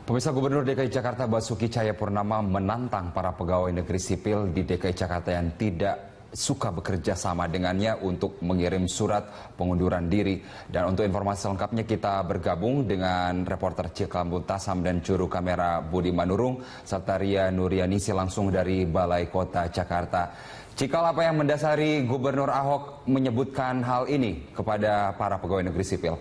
Pemirsa, Gubernur DKI Jakarta Basuki Cahayapurnama menantang para pegawai negeri sipil di DKI Jakarta yang tidak suka bekerja sama dengannya untuk mengirim surat pengunduran diri. Dan untuk informasi selengkapnya kita bergabung dengan reporter Cikal Muntasam dan juru kamera Budi Manurung serta Ria Nurianisi langsung dari Balai Kota Jakarta. Cikal, apa yang mendasari Gubernur Ahok menyebutkan hal ini kepada para pegawai negeri sipil?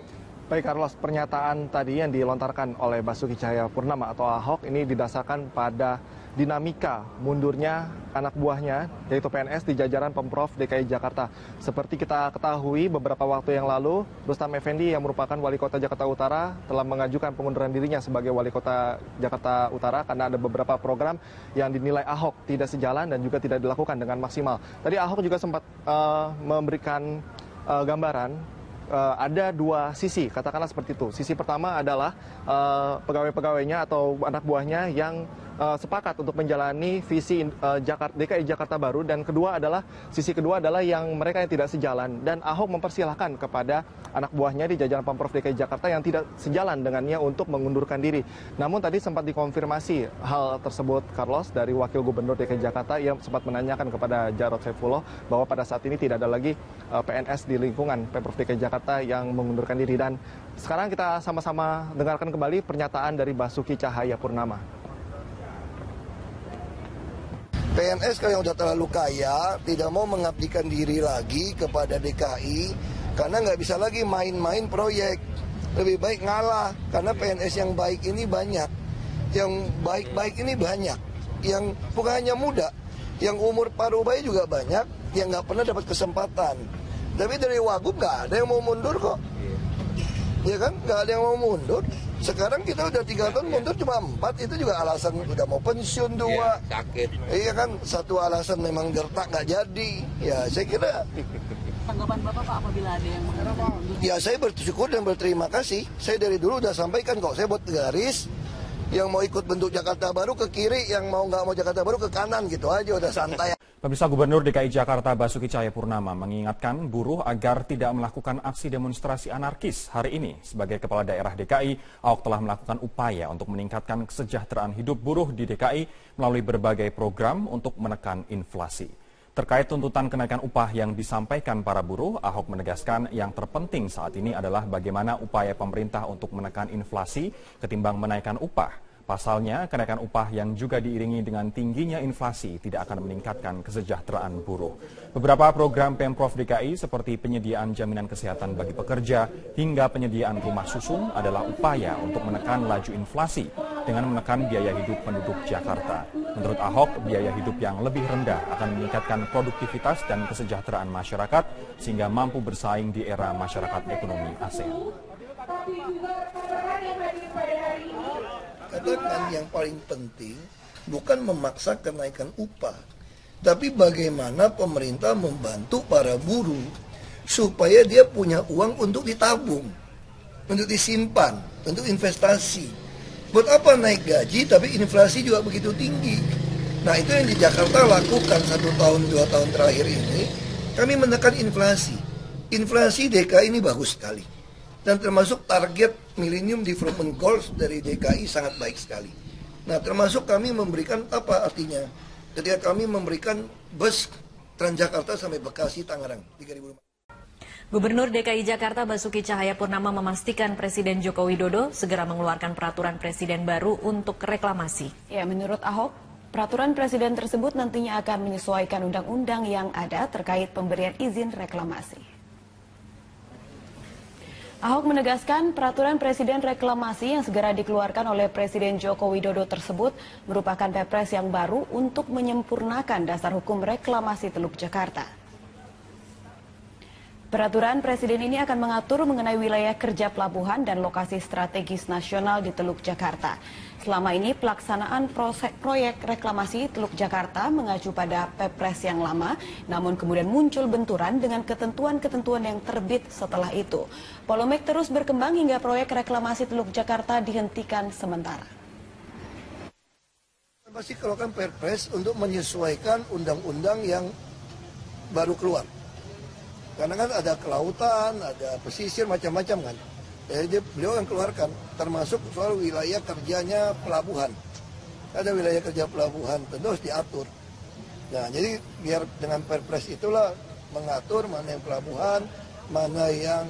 Baik Carlos, pernyataan tadi yang dilontarkan oleh Basuki Cahayapurnama atau Ahok ini didasarkan pada dinamika mundurnya anak buahnya yaitu PNS di jajaran Pemprov DKI Jakarta. Seperti kita ketahui beberapa waktu yang lalu, Rustam Effendi yang merupakan Wali Kota Jakarta Utara telah mengajukan pengunduran dirinya sebagai Wali Kota Jakarta Utara karena ada beberapa program yang dinilai Ahok tidak sejalan dan juga tidak dilakukan dengan maksimal. Tadi Ahok juga sempat memberikan gambaran. Ada dua sisi, katakanlah seperti itu. Sisi pertama adalah pegawai-pegawainya atau anak buahnya yang sepakat untuk menjalani visi DKI Jakarta baru, dan sisi kedua adalah yang mereka yang tidak sejalan, dan Ahok mempersilahkan kepada anak buahnya di jajaran Pemprov DKI Jakarta yang tidak sejalan dengannya untuk mengundurkan diri. Namun tadi sempat dikonfirmasi hal tersebut, Carlos, dari Wakil Gubernur DKI Jakarta yang sempat menanyakan kepada Jarod Saifullah bahwa pada saat ini tidak ada lagi PNS di lingkungan Pemprov DKI Jakarta yang mengundurkan diri. Dan sekarang kita sama-sama dengarkan kembali pernyataan dari Basuki Cahayapurnama. PNS kalau yang sudah terlalu kaya tidak mau mengabdikan diri lagi kepada DKI karena nggak bisa lagi main-main proyek. Lebih baik ngalah karena PNS yang baik ini banyak, yang baik-baik ini banyak, yang bukan hanya muda, yang umur paruh bayi juga banyak, yang nggak pernah dapat kesempatan. Tapi dari Wagub nggak ada yang mau mundur kok, ya kan? Nggak ada yang mau mundur. Sekarang kita udah 3 tahun mundur cuma 4, itu juga alasan udah mau pensiun 2. Sakit. Iya kan, satu alasan memang gertak nggak jadi. Ya saya kira. Tanggapan Bapak Pak apabila ada yang mengundur? Ya saya bersyukur dan berterima kasih. Saya dari dulu udah sampaikan kok, saya buat garis. Yang mau ikut bentuk Jakarta Baru ke kiri, yang mau nggak mau Jakarta Baru ke kanan, gitu aja udah santai. Pemirsa, Gubernur DKI Jakarta Basuki Cahayapurnama mengingatkan buruh agar tidak melakukan aksi demonstrasi anarkis hari ini. Sebagai Kepala Daerah DKI, Ahok telah melakukan upaya untuk meningkatkan kesejahteraan hidup buruh di DKI melalui berbagai program untuk menekan inflasi. Terkait tuntutan kenaikan upah yang disampaikan para buruh, Ahok menegaskan yang terpenting saat ini adalah bagaimana upaya pemerintah untuk menekan inflasi ketimbang menaikkan upah. Pasalnya, kenaikan upah yang juga diiringi dengan tingginya inflasi tidak akan meningkatkan kesejahteraan buruh. Beberapa program Pemprov DKI seperti penyediaan jaminan kesehatan bagi pekerja hingga penyediaan rumah susun adalah upaya untuk menekan laju inflasi dengan menekan biaya hidup penduduk Jakarta. Menurut Ahok, biaya hidup yang lebih rendah akan meningkatkan produktivitas dan kesejahteraan masyarakat sehingga mampu bersaing di era masyarakat ekonomi ASEAN. Katakan yang paling penting bukan memaksa kenaikan upah, tapi bagaimana pemerintah membantu para buruh supaya dia punya uang untuk ditabung, untuk disimpan, untuk investasi. Buat apa naik gaji tapi inflasi juga begitu tinggi? Nah, itu yang di Jakarta lakukan 1 tahun 2 tahun terakhir ini. Kami menekan inflasi. Inflasi DKI ini bagus sekali. Dan termasuk target Millennium Development Goals dari DKI sangat baik sekali. Nah, termasuk kami memberikan apa artinya? Ketika kami memberikan bus Transjakarta sampai Bekasi, Tangerang, 3.000. Gubernur DKI Jakarta Basuki Cahayapurnama memastikan Presiden Joko Widodo segera mengeluarkan peraturan presiden baru untuk reklamasi. Ya, menurut Ahok, peraturan presiden tersebut nantinya akan menyesuaikan undang-undang yang ada terkait pemberian izin reklamasi. Ahok menegaskan peraturan presiden reklamasi yang segera dikeluarkan oleh Presiden Joko Widodo tersebut merupakan Perpres yang baru untuk menyempurnakan dasar hukum reklamasi Teluk Jakarta. Peraturan presiden ini akan mengatur mengenai wilayah kerja pelabuhan dan lokasi strategis nasional di Teluk Jakarta. Selama ini pelaksanaan proyek reklamasi Teluk Jakarta mengacu pada Perpres yang lama, namun kemudian muncul benturan dengan ketentuan-ketentuan yang terbit setelah itu. Polemik terus berkembang hingga proyek reklamasi Teluk Jakarta dihentikan sementara. Pasti keluarkan Perpres untuk menyesuaikan undang-undang yang baru keluar. Karena kan ada kelautan, ada pesisir, macam-macam kan. beliau yang keluarkan, termasuk soal wilayah kerjanya pelabuhan. Ada wilayah kerja pelabuhan, tentu harus diatur. Nah, jadi biar dengan Perpres itulah mengatur mana yang pelabuhan, mana yang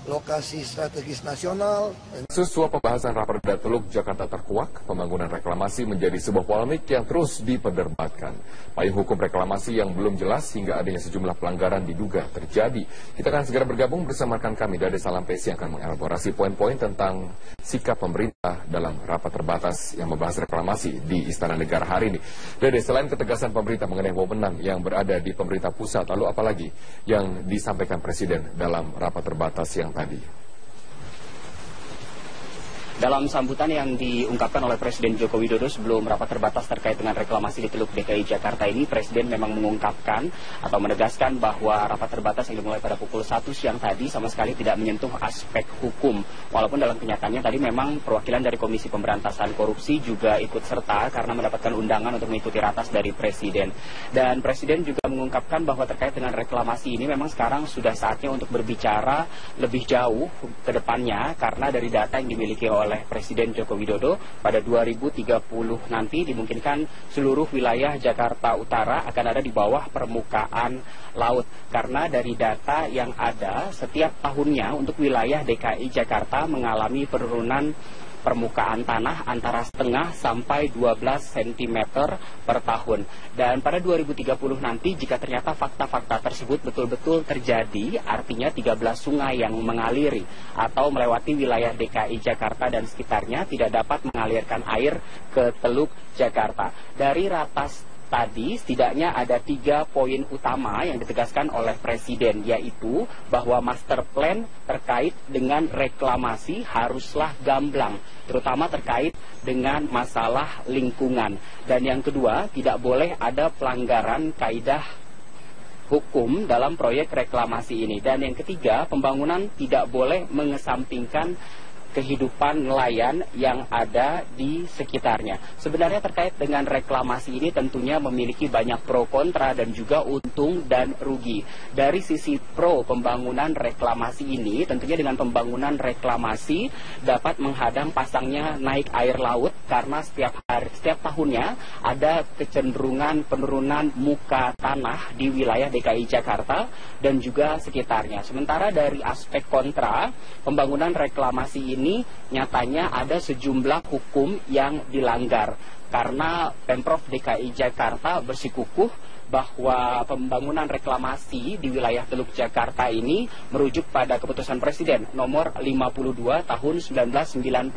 lokasi strategis nasional. Sesuai pembahasan Raperda Teluk Jakarta terkuak, pembangunan reklamasi menjadi sebuah polemik yang terus diperdebatkan. Payung hukum reklamasi yang belum jelas hingga adanya sejumlah pelanggaran diduga terjadi. Kita akan segera bergabung bersama rekan kami Dade Salampesi yang akan mengelaborasi poin-poin tentang sikap pemerintah dalam rapat terbatas yang membahas reklamasi di Istana Negara hari ini. Dade, selain ketegasan pemerintah mengenai wewenang yang berada di pemerintah pusat, lalu apalagi yang disampaikan Presiden dalam rapat terbatas yang tadi? Dalam sambutan yang diungkapkan oleh Presiden Joko Widodo sebelum rapat terbatas terkait dengan reklamasi di Teluk DKI Jakarta ini, Presiden memang mengungkapkan atau menegaskan bahwa rapat terbatas yang dimulai pada pukul 1 siang tadi sama sekali tidak menyentuh aspek hukum. Walaupun dalam kenyataannya tadi memang perwakilan dari Komisi Pemberantasan Korupsi juga ikut serta karena mendapatkan undangan untuk mengikuti ratas dari Presiden. Dan Presiden juga mengungkapkan bahwa terkait dengan reklamasi ini memang sekarang sudah saatnya untuk berbicara lebih jauh ke depannya, karena dari data yang dimiliki oleh Presiden Joko Widodo pada 2030 nanti dimungkinkan seluruh wilayah Jakarta Utara akan ada di bawah permukaan laut. Karena dari data yang ada setiap tahunnya untuk wilayah DKI Jakarta mengalami penurunan permukaan tanah antara setengah sampai 12 cm per tahun. Dan pada 2030 nanti jika ternyata fakta-fakta tersebut betul-betul terjadi, artinya 13 sungai yang mengaliri atau melewati wilayah DKI Jakarta dan sekitarnya tidak dapat mengalirkan air ke Teluk Jakarta. Dari ratas tadi setidaknya ada 3 poin utama yang ditegaskan oleh Presiden, yaitu bahwa master plan terkait dengan reklamasi haruslah gamblang, terutama terkait dengan masalah lingkungan. Dan yang kedua, tidak boleh ada pelanggaran kaidah hukum dalam proyek reklamasi ini. Dan yang ketiga, pembangunan tidak boleh mengesampingkan kehidupan nelayan yang ada di sekitarnya. Sebenarnya terkait dengan reklamasi ini tentunya memiliki banyak pro kontra dan juga untung dan rugi. Dari sisi pro pembangunan reklamasi ini, tentunya dengan pembangunan reklamasi dapat menghadang pasangnya naik air laut, karena setiap tahunnya ada kecenderungan penurunan muka tanah di wilayah DKI Jakarta dan juga sekitarnya. Sementara dari aspek kontra, pembangunan reklamasi ini nyatanya ada sejumlah hukum yang dilanggar, karena Pemprov DKI Jakarta bersikukuh bahwa pembangunan reklamasi di wilayah Teluk Jakarta ini merujuk pada keputusan Presiden nomor 52 tahun 1995.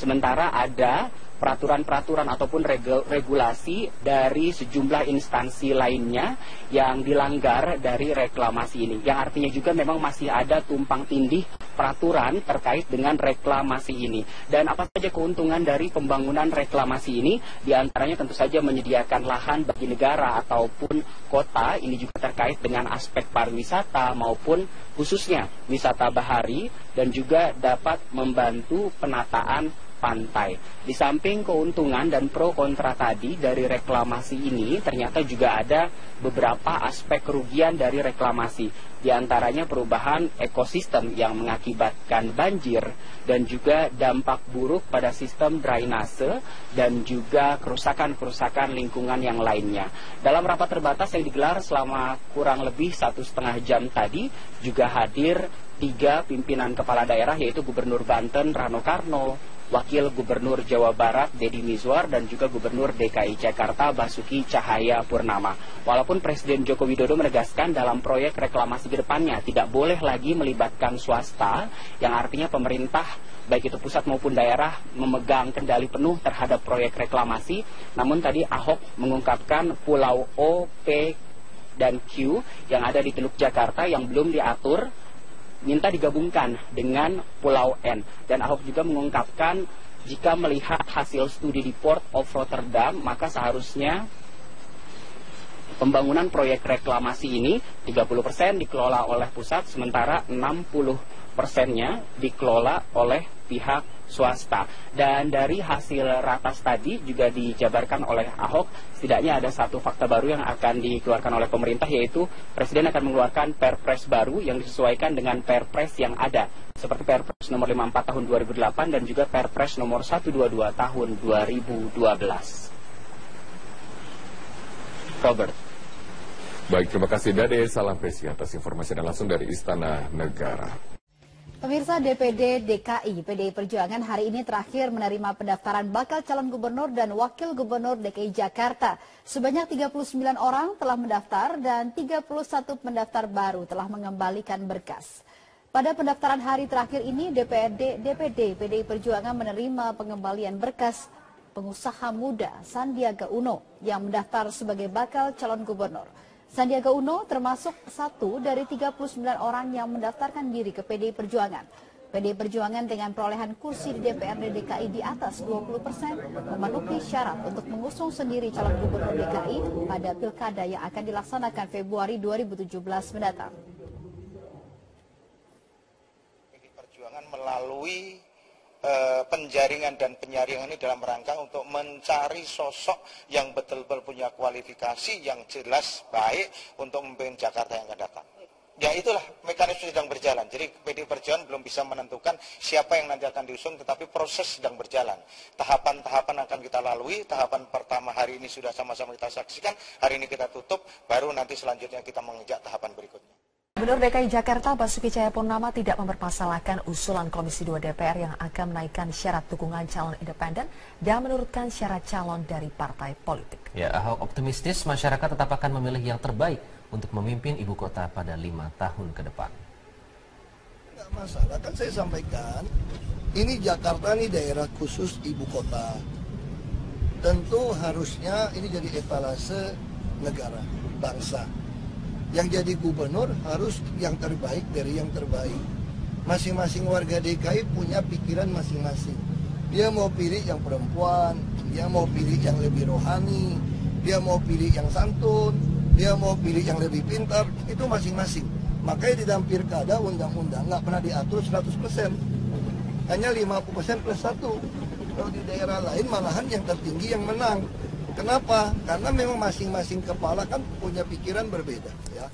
Sementara ada peraturan-peraturan ataupun regulasi dari sejumlah instansi lainnya yang dilanggar dari reklamasi ini. Yang artinya juga memang masih ada tumpang tindih peraturan terkait dengan reklamasi ini. Dan apa saja keuntungan dari pembangunan reklamasi ini? Di antaranya tentu saja menyediakan lahan bagi negara ataupun kota. Ini juga terkait dengan aspek pariwisata maupun khususnya wisata bahari, dan juga dapat membantu penataan pantai. Di samping keuntungan dan pro kontra tadi dari reklamasi ini, ternyata juga ada beberapa aspek kerugian dari reklamasi. Di antaranya perubahan ekosistem yang mengakibatkan banjir dan juga dampak buruk pada sistem drainase dan juga kerusakan-kerusakan lingkungan yang lainnya. Dalam rapat terbatas yang digelar selama kurang lebih 1,5 jam tadi juga hadir 3 pimpinan kepala daerah, yaitu Gubernur Banten Rano Karno, Wakil Gubernur Jawa Barat Deddy Mizwar, dan juga Gubernur DKI Jakarta Basuki Cahayapurnama. Walaupun Presiden Joko Widodo menegaskan dalam proyek reklamasi ke depannya tidak boleh lagi melibatkan swasta, yang artinya pemerintah baik itu pusat maupun daerah memegang kendali penuh terhadap proyek reklamasi. Namun tadi Ahok mengungkapkan Pulau O, P, dan Q yang ada di Teluk Jakarta yang belum diatur minta digabungkan dengan Pulau N. Dan Ahok juga mengungkapkan jika melihat hasil studi di Port of Rotterdam, maka seharusnya pembangunan proyek reklamasi ini 30% dikelola oleh pusat, sementara 60%-nya dikelola oleh pihak swasta. Dan dari hasil ratas tadi juga dijabarkan oleh Ahok, setidaknya ada satu fakta baru yang akan dikeluarkan oleh pemerintah, yaitu Presiden akan mengeluarkan Perpres baru yang disesuaikan dengan Perpres yang ada, seperti Perpres nomor 54 tahun 2008 dan juga Perpres nomor 122 tahun 2012. Robert. Baik, terima kasih Dade. Salam Presi atas informasi dan langsung dari Istana Negara. Pemirsa, DPD DKI PDI Perjuangan hari ini terakhir menerima pendaftaran bakal calon gubernur dan wakil gubernur DKI Jakarta. Sebanyak 39 orang telah mendaftar dan 31 pendaftar baru telah mengembalikan berkas. Pada pendaftaran hari terakhir ini, DPD PDI Perjuangan menerima pengembalian berkas pengusaha muda Sandiaga Uno yang mendaftar sebagai bakal calon gubernur. Sandiaga Uno termasuk satu dari 39 orang yang mendaftarkan diri ke PDI Perjuangan. PDI Perjuangan dengan perolehan kursi di DPRD DKI di atas 20% memenuhi syarat untuk mengusung sendiri calon gubernur DKI pada pilkada yang akan dilaksanakan Februari 2017 mendatang. PDI Perjuangan melalui penjaringan dan penyaringan ini dalam rangka untuk mencari sosok yang betul-betul punya kualifikasi yang jelas baik untuk memimpin Jakarta yang akan datang. Ya itulah mekanisme sedang berjalan. Jadi PDI Perjuangan belum bisa menentukan siapa yang nanti akan diusung, tetapi proses sedang berjalan. Tahapan-tahapan akan kita lalui. Tahapan pertama hari ini sudah sama-sama kita saksikan. Hari ini kita tutup, baru nanti selanjutnya kita menginjak tahapan berikutnya. Gubernur DKI Jakarta Basuki Cahayapurnama tidak mempermasalahkan usulan Komisi 2 DPR yang akan menaikkan syarat dukungan calon independen dan menurunkan syarat calon dari partai politik. Ya, Ahok optimistis masyarakat tetap akan memilih yang terbaik untuk memimpin ibu kota pada 5 tahun ke depan. Tidak masalah, kan saya sampaikan, ini Jakarta ini daerah khusus ibu kota. Tentu harusnya ini jadi etalase negara, bangsa. Yang jadi gubernur harus yang terbaik dari yang terbaik. Masing-masing warga DKI punya pikiran masing-masing. Dia mau pilih yang perempuan, dia mau pilih yang lebih rohani, dia mau pilih yang santun, dia mau pilih yang lebih pintar, itu masing-masing. Makanya di dalam pilkada undang-undang nggak pernah diatur 100%. Hanya 50% plus 1. Kalau di daerah lain malahan yang tertinggi yang menang. Kenapa? Karena memang masing-masing kepala kan punya pikiran berbeda. Ya.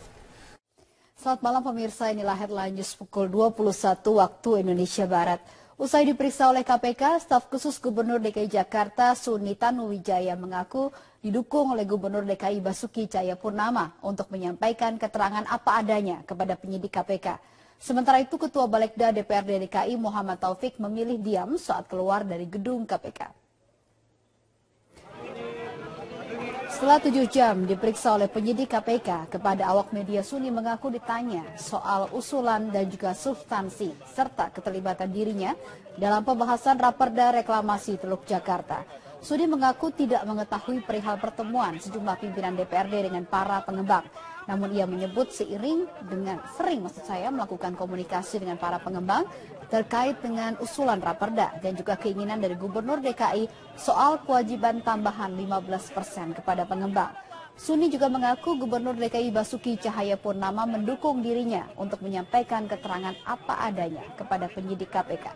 Selamat malam pemirsa, inilah headline news pukul 21 waktu Indonesia Barat. Usai diperiksa oleh KPK, staf khusus Gubernur DKI Jakarta Suni Tanuwijaya mengaku didukung oleh Gubernur DKI Basuki Cahayapurnama untuk menyampaikan keterangan apa adanya kepada penyidik KPK. Sementara itu Ketua Balegda DPRD DKI Muhammad Taufik memilih diam saat keluar dari gedung KPK. Setelah 7 jam diperiksa oleh penyidik KPK, kepada awak media Suni mengaku ditanya soal usulan dan juga substansi serta keterlibatan dirinya dalam pembahasan Raperda Reklamasi Teluk Jakarta. Suni mengaku tidak mengetahui perihal pertemuan sejumlah pimpinan DPRD dengan para pengembang. Namun ia menyebut sering melakukan komunikasi dengan para pengembang terkait dengan usulan Raperda dan juga keinginan dari Gubernur DKI soal kewajiban tambahan 15% kepada pengembang. Suni juga mengaku Gubernur DKI Basuki Cahayapurnama mendukung dirinya untuk menyampaikan keterangan apa adanya kepada penyidik KPK.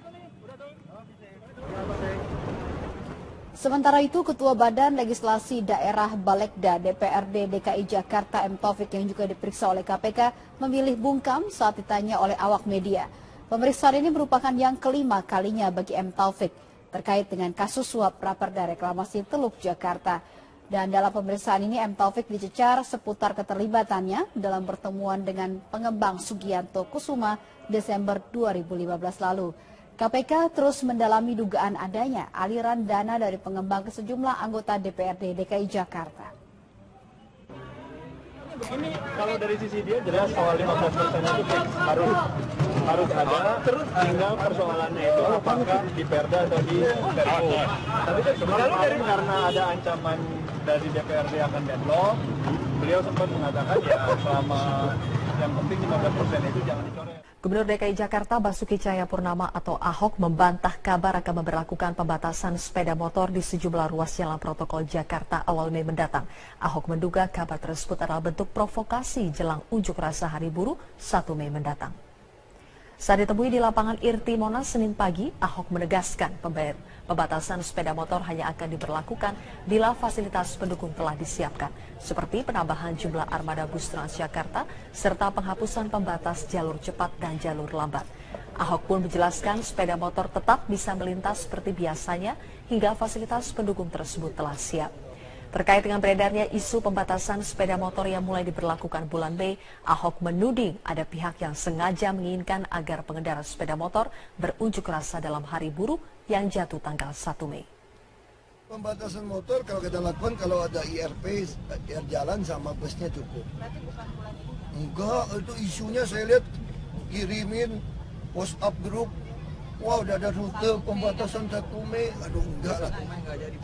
Sementara itu, Ketua Badan Legislasi Daerah Balegda DPRD DKI Jakarta M. Taufik yang juga diperiksa oleh KPK memilih bungkam saat ditanya oleh awak media. Pemeriksaan ini merupakan yang kelima kalinya bagi M. Taufik terkait dengan kasus suap Raperda Reklamasi Teluk Jakarta. Dan dalam pemeriksaan ini M. Taufik dicecar seputar keterlibatannya dalam pertemuan dengan pengembang Sugianto Kusuma Desember 2015 lalu. KPK terus mendalami dugaan adanya aliran dana dari pengembang ke sejumlah anggota DPRD DKI Jakarta. Begini, kalau dari sisi dia jelas soal 15% itu harus ada, terus tinggal persoalannya itu apakah di Perda atau di Perpu. Tapi kan kemarin karena ada ancaman dari DPRD akan deadlock, beliau sempat mengatakan ya selama yang penting 15% itu jangan dicoret. Gubernur DKI Jakarta Basuki Cahayapurnama atau Ahok membantah kabar akan memberlakukan pembatasan sepeda motor di sejumlah ruas jalan protokol Jakarta awal Mei mendatang. Ahok menduga kabar tersebut adalah bentuk provokasi jelang unjuk rasa Hari Buruh 1 Mei mendatang. Saat ditemui di lapangan Irti Monas Senin pagi, Ahok menegaskan pembatasan sepeda motor hanya akan diberlakukan bila fasilitas pendukung telah disiapkan, seperti penambahan jumlah armada bus Transjakarta serta penghapusan pembatas jalur cepat dan jalur lambat. Ahok pun menjelaskan sepeda motor tetap bisa melintas seperti biasanya hingga fasilitas pendukung tersebut telah siap. Terkait dengan beredarnya isu pembatasan sepeda motor yang mulai diberlakukan bulan Mei, Ahok menuding ada pihak yang sengaja menginginkan agar pengendara sepeda motor berunjuk rasa dalam hari buruh yang jatuh tanggal 1 Mei. Pembatasan motor kalau kita lakukan kalau ada IRP, jalan sama busnya cukup. Enggak, itu isunya saya lihat kirimin WhatsApp grup. Wah, udah ada rute pembatasan 1 Mei. Aduh, enggak lah.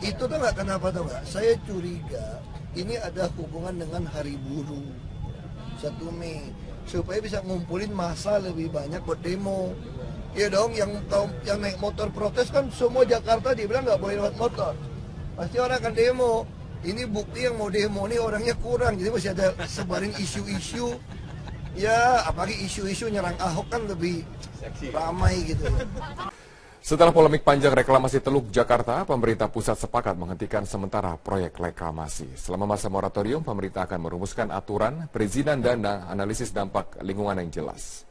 Itu tuh enggak, kenapa tuh enggak? Saya curiga ini ada hubungan dengan hari buruh 1 Mei. Supaya bisa ngumpulin massa lebih banyak buat demo. Ya dong, yang naik motor protes kan semua Jakarta dibilang nggak boleh lewat motor. Pasti orang akan demo. Ini bukti yang mau demo nih orangnya kurang. Jadi masih ada sebarin isu-isu. Ya, apalagi isu-isu nyerang Ahok kan lebih ramai gitu. Setelah polemik panjang reklamasi Teluk Jakarta, pemerintah pusat sepakat menghentikan sementara proyek reklamasi. Selama masa moratorium, pemerintah akan merumuskan aturan, perizinan dan analisis dampak lingkungan yang jelas.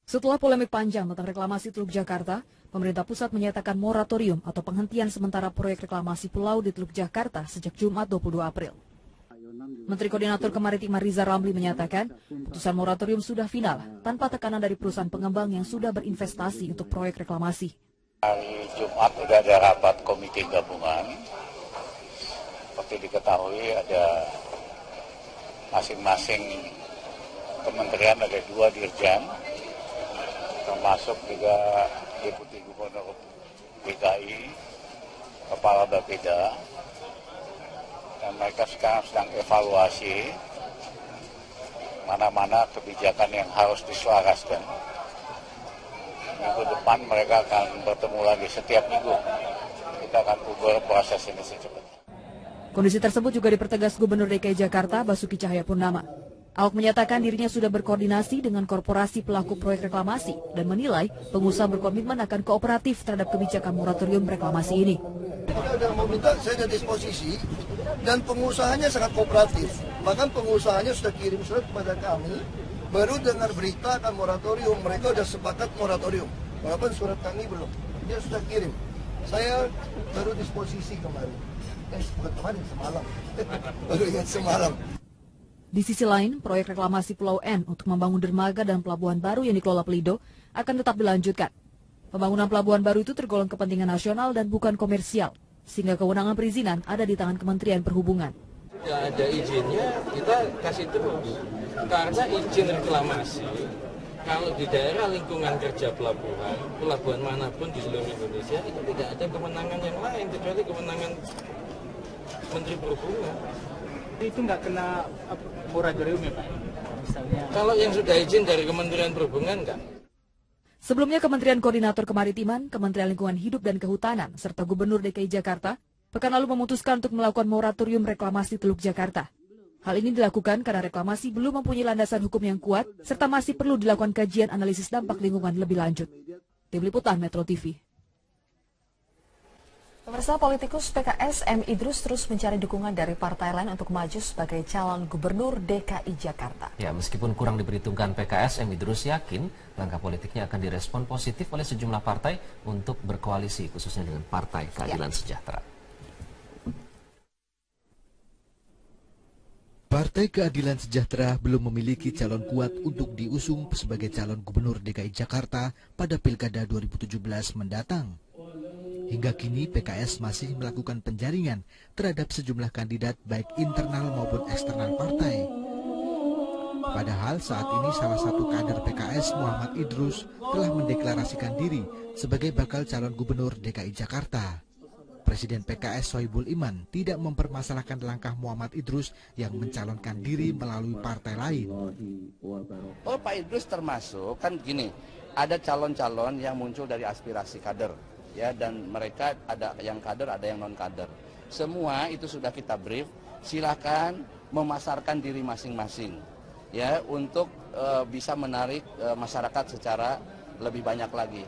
Setelah polemik panjang tentang reklamasi Teluk Jakarta, pemerintah pusat menyatakan moratorium atau penghentian sementara proyek reklamasi pulau di Teluk Jakarta sejak Jumat 22 April. Menteri Koordinator Kemaritiman Riza Ramli menyatakan, putusan moratorium sudah final tanpa tekanan dari perusahaan pengembang yang sudah berinvestasi untuk proyek reklamasi. Hari Jumat sudah ada rapat komite gabungan. Seperti diketahui ada masing-masing kementerian ada 2 dirjen, termasuk juga Deputi Gubernur DKI, Kepala Bapeda. Dan mereka sekarang sedang evaluasi mana-mana kebijakan yang harus diselaraskan. Minggu depan mereka akan bertemu lagi setiap minggu. Kita akan ubah proses ini secepatnya. Kondisi tersebut juga dipertegas Gubernur DKI Jakarta Basuki Cahayapurnama. Ahok menyatakan dirinya sudah berkoordinasi dengan korporasi pelaku proyek reklamasi dan menilai pengusaha berkomitmen akan kooperatif terhadap kebijakan moratorium reklamasi ini. Ada meminta saya ada disposisi dan pengusahanya sangat kooperatif. Bahkan pengusahanya sudah kirim surat kepada kami, baru dengar berita akan moratorium, mereka sudah sepakat moratorium. Walaupun surat kami belum, dia sudah kirim. Saya baru disposisi kemarin. Bukan kemarin, semalam. Baru ingat semalam. Di sisi lain, proyek reklamasi Pulau N untuk membangun dermaga dan pelabuhan baru yang dikelola Pelindo akan tetap dilanjutkan. Pembangunan pelabuhan baru itu tergolong kepentingan nasional dan bukan komersial, sehingga kewenangan perizinan ada di tangan Kementerian Perhubungan. Tidak ada izinnya, kita kasih terus. Karena izin reklamasi, kalau di daerah lingkungan kerja pelabuhan manapun di seluruh Indonesia, itu tidak ada kewenangan yang lain, kecuali kewenangan Menteri Perhubungan. Itu nggak kena moratorium ya Pak? Misalnya. Kalau yang sudah izin dari Kementerian Perhubungan enggak. Sebelumnya Kementerian Koordinator Kemaritiman, Kementerian Lingkungan Hidup dan Kehutanan, serta Gubernur DKI Jakarta pekan lalu memutuskan untuk melakukan moratorium reklamasi Teluk Jakarta. Hal ini dilakukan karena reklamasi belum mempunyai landasan hukum yang kuat, serta masih perlu dilakukan kajian analisis dampak lingkungan lebih lanjut. Tim Liputan Metro TV. Pemirsa, politikus PKS M. Idrus terus mencari dukungan dari partai lain untuk maju sebagai calon gubernur DKI Jakarta. Ya, meskipun kurang diperhitungkan PKS, M. Idrus yakin langkah politiknya akan direspon positif oleh sejumlah partai untuk berkoalisi, khususnya dengan Partai Keadilan Sejahtera. Partai Keadilan Sejahtera belum memiliki calon kuat untuk diusung sebagai calon gubernur DKI Jakarta pada Pilkada 2017 mendatang. Hingga kini PKS masih melakukan penjaringan terhadap sejumlah kandidat baik internal maupun eksternal partai. Padahal saat ini salah satu kader PKS Muhammad Idrus telah mendeklarasikan diri sebagai bakal calon gubernur DKI Jakarta. Presiden PKS Sohibul Iman tidak mempermasalahkan langkah Muhammad Idrus yang mencalonkan diri melalui partai lain. Oh, Pak Idrus termasuk, kan gini, ada calon-calon yang muncul dari aspirasi kader. Ya, dan mereka ada yang kader, ada yang non kader. Semua itu sudah kita brief. Silakan memasarkan diri masing-masing. ya untuk bisa menarik masyarakat secara lebih banyak lagi.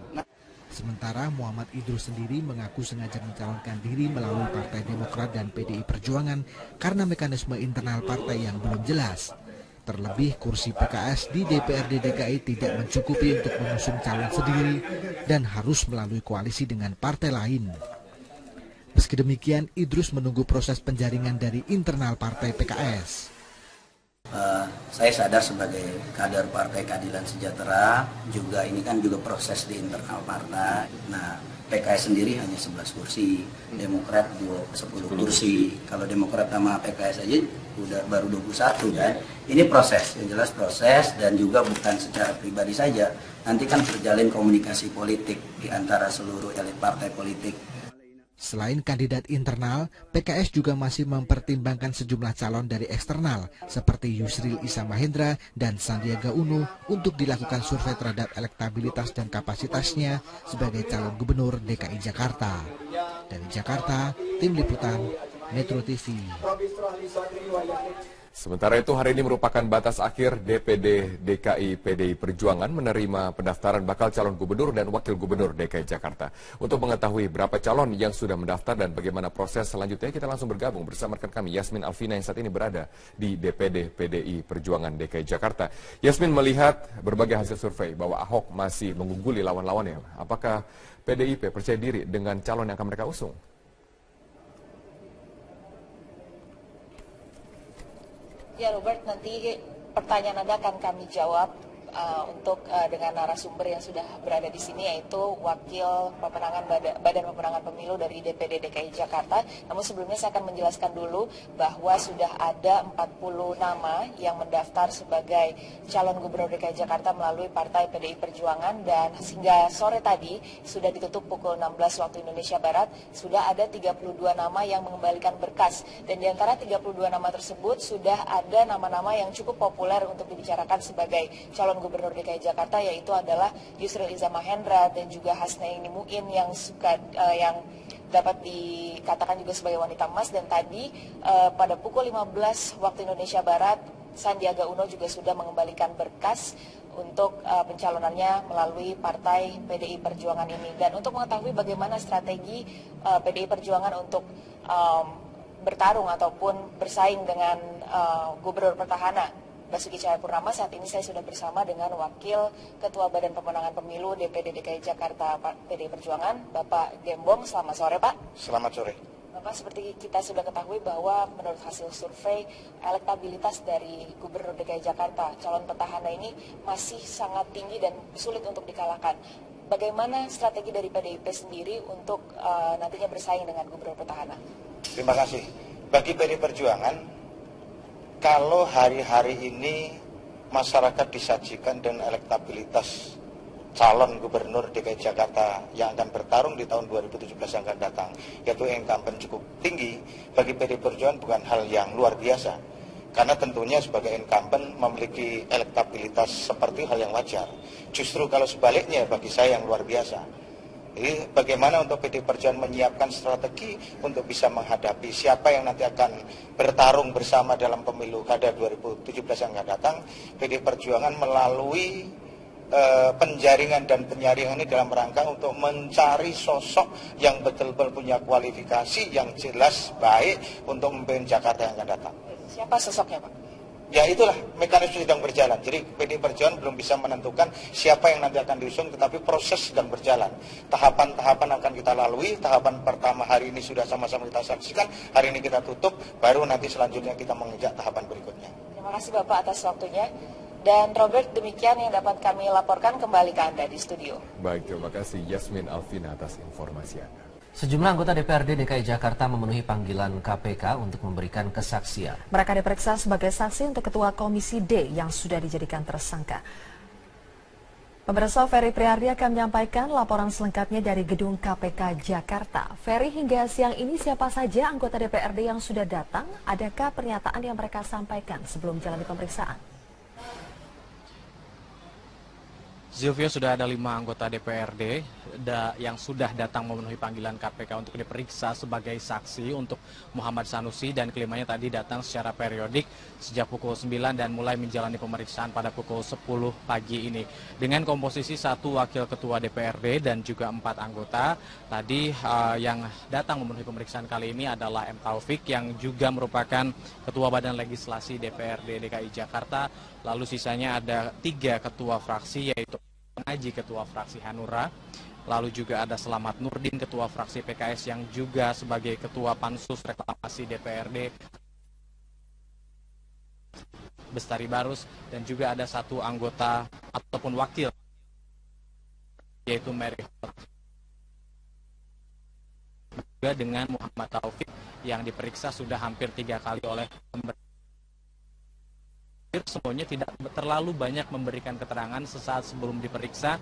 Sementara Muhammad Idrus sendiri mengaku sengaja mencalonkan diri melalui Partai Demokrat dan PDI Perjuangan karena mekanisme internal partai yang belum jelas. Terlebih kursi PKS di DPRD DKI tidak mencukupi untuk mengusung calon sendiri dan harus melalui koalisi dengan partai lain. Meski demikian, Idrus menunggu proses penjaringan dari internal partai PKS. Saya sadar sebagai kader Partai Keadilan Sejahtera, juga ini kan juga proses di internal partai. Nah, PKS sendiri hanya 11 kursi, Demokrat 10 kursi. Kalau Demokrat sama PKS aja udah baru 21 kan. Ini proses, yang jelas proses, dan juga bukan secara pribadi saja. Nanti kan terjalin komunikasi politik di antara seluruh elit partai politik. Selain kandidat internal, PKS juga masih mempertimbangkan sejumlah calon dari eksternal seperti Yusril Iza Mahendra dan Sandiaga Uno untuk dilakukan survei terhadap elektabilitas dan kapasitasnya sebagai calon gubernur DKI Jakarta. Dari Jakarta, Tim Liputan, Metro TV. Sementara itu hari ini merupakan batas akhir DPD DKI PDI Perjuangan menerima pendaftaran bakal calon gubernur dan wakil gubernur DKI Jakarta. Untuk mengetahui berapa calon yang sudah mendaftar dan bagaimana proses selanjutnya, kita langsung bergabung bersama rekan kami Yasmin Alvina yang saat ini berada di DPD PDI Perjuangan DKI Jakarta. Yasmin, melihat berbagai hasil survei bahwa Ahok masih mengungguli lawan-lawannya, apakah PDIP percaya diri dengan calon yang akan mereka usung? Ya Robert, nanti pertanyaan Anda akan kami jawab dengan narasumber yang sudah berada di sini, yaitu Wakil Badan Pemenangan Pemilu dari DPD DKI Jakarta. Namun sebelumnya saya akan menjelaskan dulu bahwa sudah ada 40 nama yang mendaftar sebagai calon gubernur DKI Jakarta melalui Partai PDI Perjuangan, dan hingga sore tadi sudah ditutup pukul 16 waktu Indonesia Barat, sudah ada 32 nama yang mengembalikan berkas. Dan di antara 32 nama tersebut sudah ada nama-nama yang cukup populer untuk dibicarakan sebagai calon gubernur DKI Jakarta, yaitu adalah Yusril Iza Mahendra dan juga Hasnaini Muin yang dapat dikatakan juga sebagai wanita emas. Dan tadi pada pukul 15 waktu Indonesia Barat, Sandiaga Uno juga sudah mengembalikan berkas untuk pencalonannya melalui Partai PDI Perjuangan ini. Dan untuk mengetahui bagaimana strategi PDI Perjuangan untuk bertarung ataupun bersaing dengan gubernur petahana Basuki Cahayapurnama, saat ini saya sudah bersama dengan Wakil Ketua Badan Pemenangan Pemilu DPD DKI Jakarta PDI Perjuangan, Bapak Gembong. Selamat sore, Pak. Selamat sore. Bapak, seperti kita sudah ketahui bahwa menurut hasil survei, elektabilitas dari Gubernur DKI Jakarta, calon petahana ini masih sangat tinggi dan sulit untuk dikalahkan. Bagaimana strategi dari PDIP sendiri untuk nantinya bersaing dengan Gubernur petahana? Terima kasih. Bagi PDI Perjuangan, kalau hari-hari ini masyarakat disajikan dengan elektabilitas calon gubernur DKI Jakarta yang akan bertarung di tahun 2017 yang akan datang, yaitu incumbent cukup tinggi, bagi PDI Perjuangan bukan hal yang luar biasa. Karena tentunya sebagai incumbent memiliki elektabilitas seperti hal yang wajar. Justru kalau sebaliknya bagi saya yang luar biasa. Jadi bagaimana untuk PDI Perjuangan menyiapkan strategi untuk bisa menghadapi siapa yang nanti akan bertarung bersama dalam pemilu kada 2017 yang akan datang. PDI Perjuangan melalui penjaringan dan penyaringan ini dalam rangka untuk mencari sosok yang betul-betul punya kualifikasi yang jelas baik untuk memimpin Jakarta yang akan datang. Siapa sosoknya, Pak? Ya itulah mekanisme sedang berjalan. Jadi PDI Perjuangan belum bisa menentukan siapa yang nanti akan diusung, tetapi proses sedang berjalan. Tahapan-tahapan akan kita lalui. Tahapan pertama hari ini sudah sama-sama kita saksikan. Hari ini kita tutup, baru nanti selanjutnya kita mengejar tahapan berikutnya. Terima kasih Bapak atas waktunya. Dan Robert, demikian yang dapat kami laporkan, kembali ke Anda di studio. Baik, terima kasih Yasmin Alvina atas informasi Anda. Sejumlah anggota DPRD DKI Jakarta memenuhi panggilan KPK untuk memberikan kesaksian. Mereka diperiksa sebagai saksi untuk Ketua Komisi D yang sudah dijadikan tersangka. Pemirsa, Ferry Priardi akan menyampaikan laporan selengkapnya dari gedung KPK Jakarta. Ferry, hingga siang ini siapa saja anggota DPRD yang sudah datang? Adakah pernyataan yang mereka sampaikan sebelum jalani pemeriksaan? Zilvio, sudah ada 5 anggota DPRD yang sudah datang memenuhi panggilan KPK untuk diperiksa sebagai saksi untuk Muhammad Sanusi, dan kelimanya tadi datang secara periodik sejak pukul 9 dan mulai menjalani pemeriksaan pada pukul 10 pagi ini. Dengan komposisi 1 wakil ketua DPRD dan juga 4 anggota, tadi yang datang memenuhi pemeriksaan kali ini adalah M. Taufik yang juga merupakan Ketua Badan Legislasi DPRD DKI Jakarta, lalu sisanya ada 3 ketua fraksi, yaitu Ngaji, Ketua Fraksi Hanura, lalu juga ada Selamat Nurdin, Ketua Fraksi PKS yang juga sebagai Ketua Pansus Reklamasi DPRD, Bestari Barus, dan juga ada 1 anggota ataupun wakil, yaitu Mary Hot. Juga dengan Muhammad Taufik yang diperiksa sudah hampir 3 kali oleh pemerintah. Semuanya tidak terlalu banyak memberikan keterangan sesaat sebelum diperiksa.